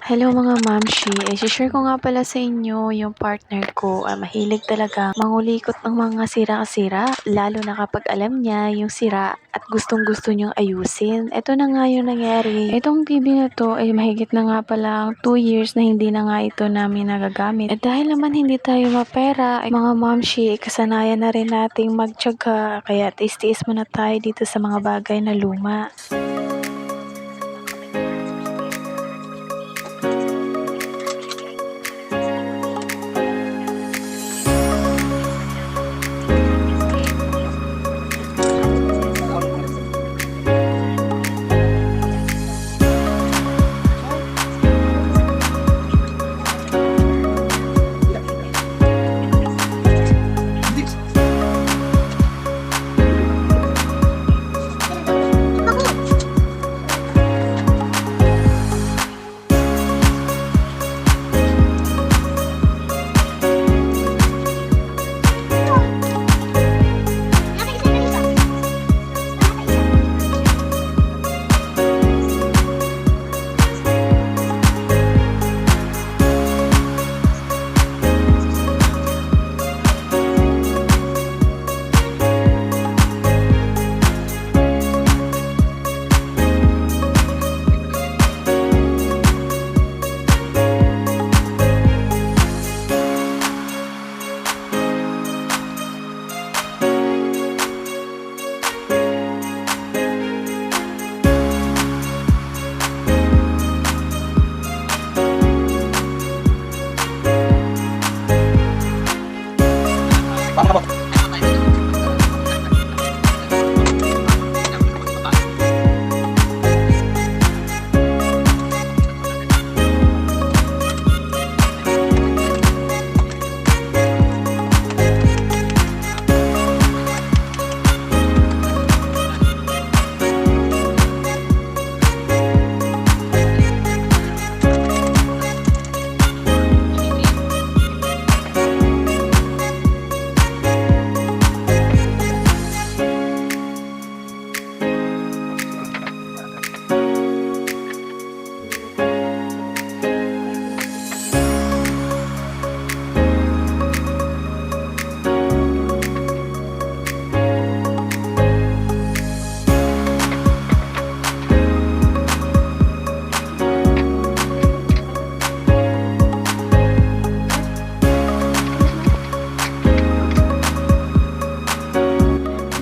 Hello mga mamshi, i-share ko nga pala sa inyo yung partner ko. Mahilig talaga mangulikot ng mga sira-sira, lalo na kapag alam niya yung sira at gustong-gusto niyang ayusin. Ito na nga yung nangyari. Itong TV na to ay mahigit na nga pala 2 years na hindi na nga ito namin nagagamit. At dahil naman hindi tayo mapera, ay mga mamshi, kasanayan na rin nating magtiyaga. Kaya tiis-tiis muna tayo dito sa mga bagay na luma.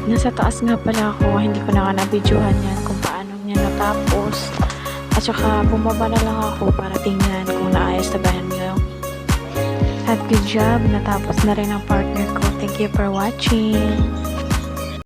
Nasa taas nga pala ako, hindi ko na nabidyohan yan kung paano niya natapos. At saka bumaba na lang ako para tingnan kung naayos na ba niyo. At good job, natapos na rin ang partner ko. Thank you for watching.